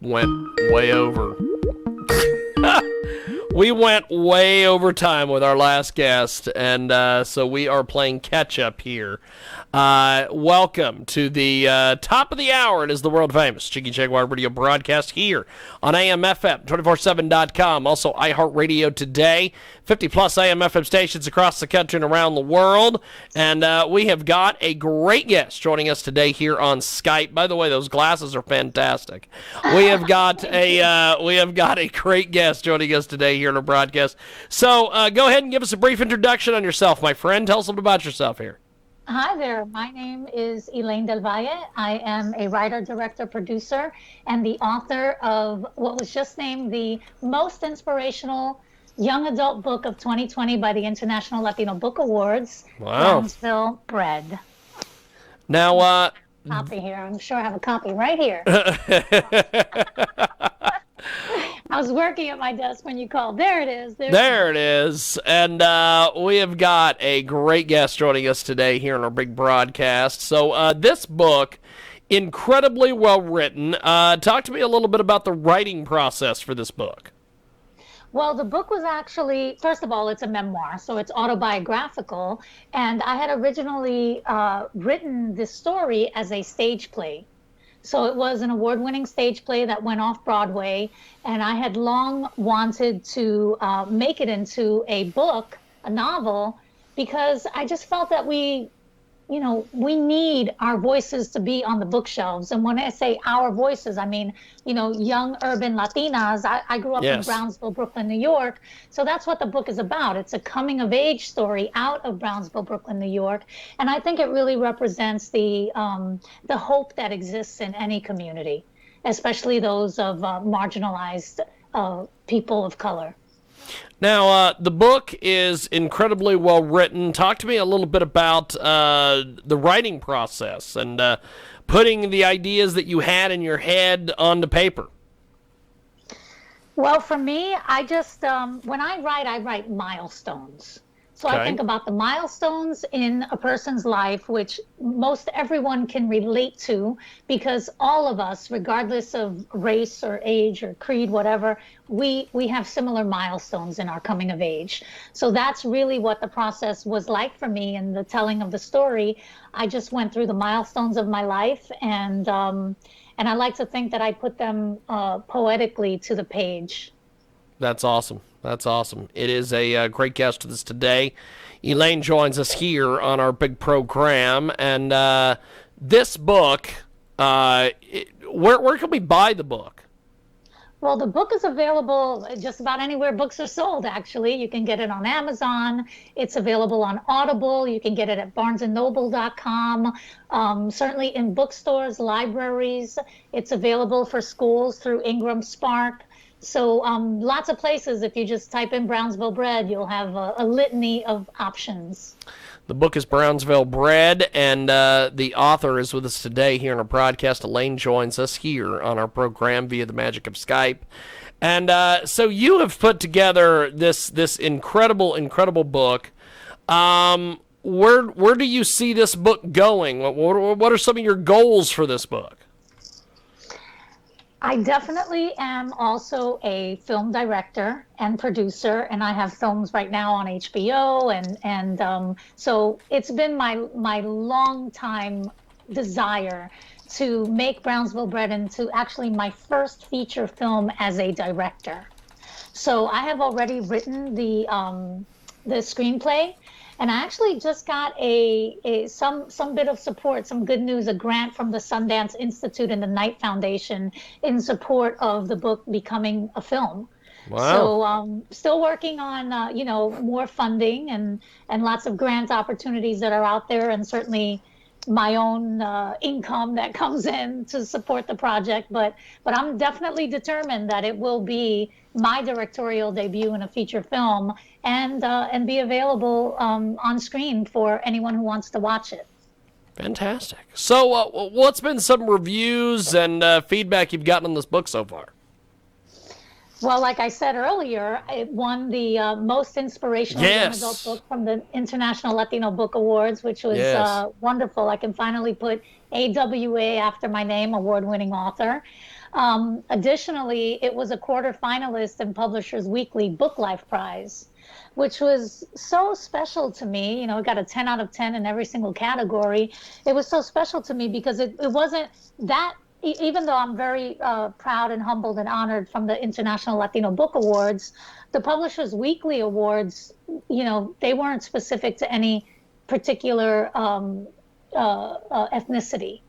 went way over. We went way over time with our last guest, and so we are playing catch-up here. Welcome to the top of the hour. It is the world-famous Jiggy Jaguar radio broadcast here on AM/FM, 247.com. Also, iHeartRadio today, 50-plus AM/FM stations across the country and around the world. And we have got a great guest joining us today here on Skype. By the way, those glasses are fantastic. We have got a great guest joining us today here on our broadcast. So go ahead and give us a brief introduction on yourself, my friend. Tell us a little about yourself here. Hi there. My name is Elaine Del Valle. I am a writer, director, producer, and the author of what was just named the most inspirational young adult book of 2020 by the International Latino Book Awards, Brownsville Bred. Now, copy here. I'm sure I have a copy right here. I was working at my desk when you called. There it is. There it is. And we have got a great guest joining us today here on our big broadcast. So this book, incredibly well written. Talk to me a little bit about the writing process for this book. Well, the book was actually, first of all, it's a memoir, so it's autobiographical. And I had originally written this story as a stage play. So it was an award-winning stage play that went off-Broadway, and I had long wanted to make it into a book, a novel, because I just felt that we need our voices to be on the bookshelves. And when I say our voices, I mean, young urban Latinas. I grew up in Brownsville, Brooklyn, New York. So that's what the book is about. It's a coming-of-age story out of Brownsville, Brooklyn, New York. And I think it really represents the hope that exists in any community, especially those of marginalized people of color. Now, the book is incredibly well written. Talk to me a little bit about the writing process and putting the ideas that you had in your head onto paper. Well, for me, I just, when I write milestones. So I think about the milestones in a person's life, which most everyone can relate to, because all of us, regardless of race or age or creed, whatever, we have similar milestones in our coming of age. So that's really what the process was like for me in the telling of the story. I just went through the milestones of my life, and I like to think that I put them poetically to the page. That's awesome. That's awesome. It is a great guest with us today. Elaine joins us here on our big program. And this book, where can we buy the book? Well, the book is available just about anywhere books are sold, actually. You can get it on Amazon. It's available on Audible. You can get it at barnesandnoble.com. Certainly in bookstores, libraries. It's available for schools through Ingram Spark. So lots of places. If you just type in Brownsville Bred, you'll have a litany of options. The book is Brownsville Bred, and the author is with us today here on our broadcast. Elaine joins us here on our program via the magic of Skype. And so you have put together this incredible book. Where do you see this book going? What are some of your goals for this book? I definitely am also a film director and producer, and I have films right now on HBO, and so it's been my long time desire to make Brownsville Bred into actually my first feature film as a director. So I have already written the screenplay. And I actually just got some bit of support, some good news, a grant from the Sundance Institute and the Knight Foundation in support of the book becoming a film. Wow. So still working on, more funding and lots of grant opportunities that are out there, and certainly my own income that comes in to support the project. But I'm definitely determined that it will be my directorial debut in a feature film and be available on screen for anyone who wants to watch it. Fantastic. So what's been some reviews and feedback you've gotten on this book so far? Well, like I said earlier, it won the most inspirational young adult book from the International Latino Book Awards, which was wonderful. I can finally put AWA after my name, award-winning author. Additionally, it was a quarterfinalist in Publishers Weekly Book Life Prize, which was so special to me. It got a 10 out of 10 in every single category. It was so special to me because it wasn't that, even though I'm very proud and humbled and honored from the International Latino Book Awards, the Publishers Weekly Awards, they weren't specific to any particular ethnicity.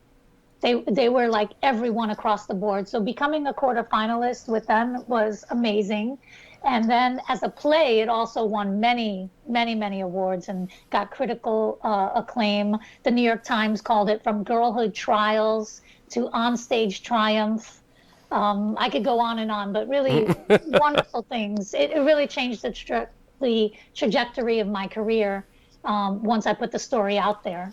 They were like everyone across the board. So becoming a quarterfinalist with them was amazing. And then as a play, it also won many, many, many awards and got critical acclaim. The New York Times called it From Girlhood Trials to Onstage Triumph. I could go on and on, but really wonderful things. It really changed the trajectory of my career once I put the story out there.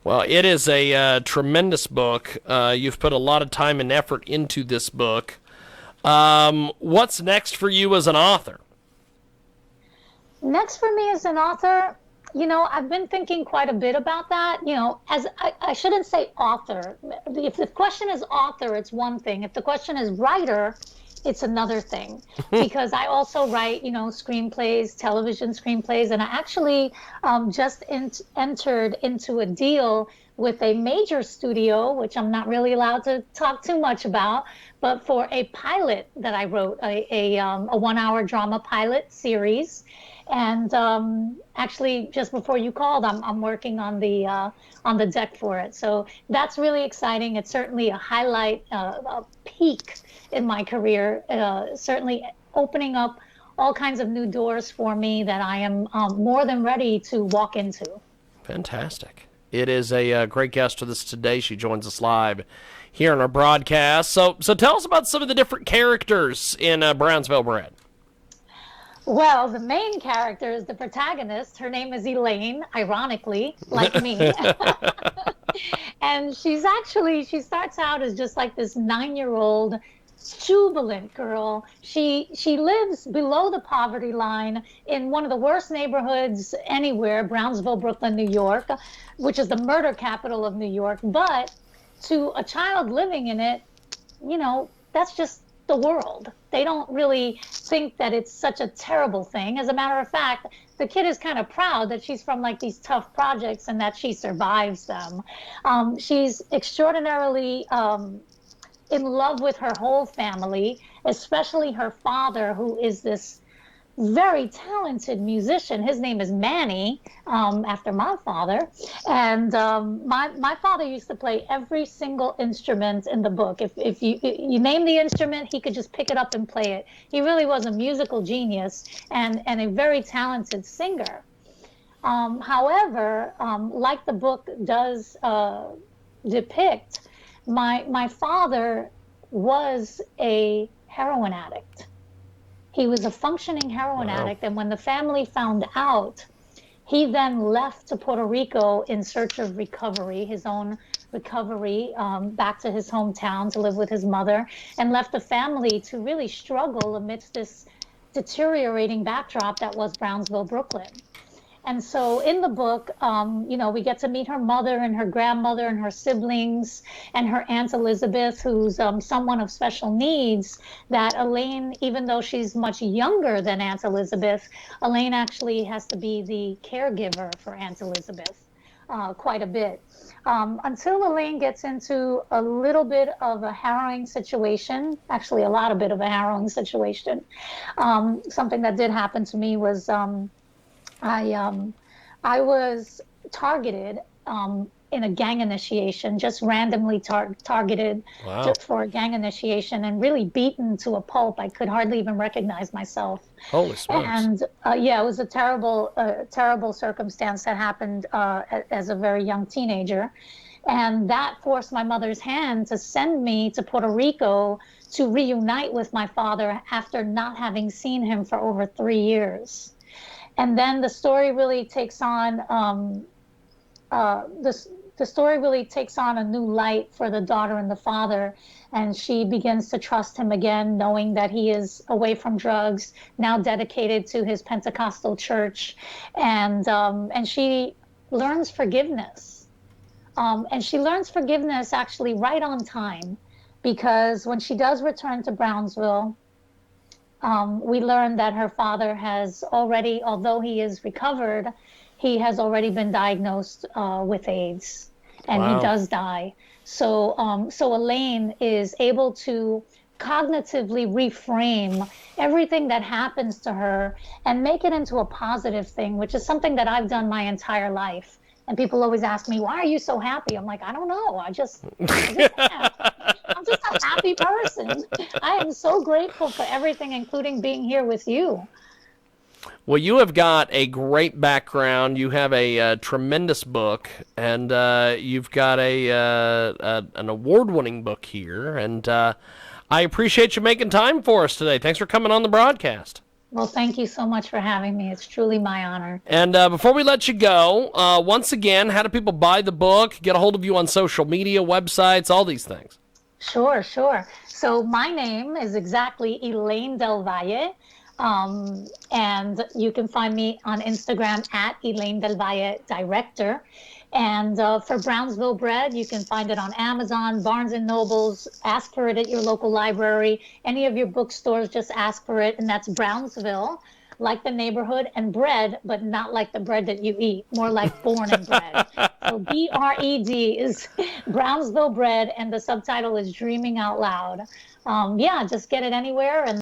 Well, it is a tremendous book. You've put a lot of time and effort into this book. What's next for you as an author? Next for me as an author, I've been thinking quite a bit about that. As I shouldn't say author. If the question is author, it's one thing. If the question is writer, it's another thing. Because I also write, screenplays, television screenplays, and I actually just entered into a deal with a major studio, which I'm not really allowed to talk too much about, but for a pilot that I wrote, a 1-hour drama pilot series. And actually, just before you called, I'm working on the deck for it. So that's really exciting. It's certainly a highlight, a peak in my career. Certainly opening up all kinds of new doors for me that I am more than ready to walk into. Fantastic. It is a great guest with us today. She joins us live here on our broadcast. So tell us about some of the different characters in Brownsville Bred. Well, the main character is the protagonist. Her name is Elaine, ironically, like me. And she starts out as just like this 9-year-old jubilant girl. She lives below the poverty line in one of the worst neighborhoods anywhere, Brownsville, Brooklyn, New York, which is the murder capital of New York. But to a child living in it, that's just the world. They don't really think that it's such a terrible thing. As a matter of fact, the kid is kind of proud that she's from like these tough projects and that she survives them. She's extraordinarily in love with her whole family, especially her father, who is this very talented musician. His name is Manny, after my father. And my father used to play every single instrument in the book. If you name the instrument, he could just pick it up and play it. He really was a musical genius and a very talented singer. However, like the book does depict, my father was a heroin addict. He was a functioning heroin addict, and when the family found out, he then left to Puerto Rico in search of recovery, his own recovery, back to his hometown to live with his mother, and left the family to really struggle amidst this deteriorating backdrop that was Brownsville, Brooklyn. And so in the book, we get to meet her mother and her grandmother and her siblings and her Aunt Elizabeth, who's someone of special needs that Elaine, even though she's much younger than Aunt Elizabeth, Elaine actually has to be the caregiver for Aunt Elizabeth quite a bit. Until Elaine gets into a little bit of a harrowing situation, actually a lot of bit of a harrowing situation. Something that did happen to me was I was targeted in a gang initiation, just randomly targeted for a gang initiation and really beaten to a pulp. I could hardly even recognize myself. Holy smokes. And it was a terrible circumstance that happened as a very young teenager. And that forced my mother's hand to send me to Puerto Rico to reunite with my father after not having seen him for over 3 years. And then the story really takes on the story really takes on a new light for the daughter and the father, and she begins to trust him again, knowing that he is away from drugs, now dedicated to his Pentecostal church, and she learns forgiveness, and she learns forgiveness actually right on time. because when she does return to Brownsville, we learn that her father has already, although he is recovered, he has already been diagnosed with AIDS, and he Wow. does die. So Elaine is able to cognitively reframe everything that happens to her and make it into a positive thing, which is something that I've done my entire life. And people always ask me, "Why are you so happy?" I'm like, "I don't know. I just am. I'm just a happy person. I am so grateful for everything, including being here with you." Well, you have got a great background. You have a tremendous book, and you've got an award-winning book here. And I appreciate you making time for us today. Thanks for coming on the broadcast. Well, thank you so much for having me. It's truly my honor. And before we let you go, once again, how do people buy the book, get a hold of you on social media, websites, all these things? Sure, sure. So my name is exactly Elaine Del Valle. And you can find me on Instagram at Elaine Del Valle Director. And for Brownsville Bred, you can find it on Amazon, Barnes and Nobles. Ask for it at your local library. Any of your bookstores, just ask for it. And that's Brownsville, like the neighborhood, and bread, but not like the bread that you eat, more like born and bred. So BRED is Brownsville Bred, and the subtitle is Dreaming Out Loud. Yeah, just get it anywhere. And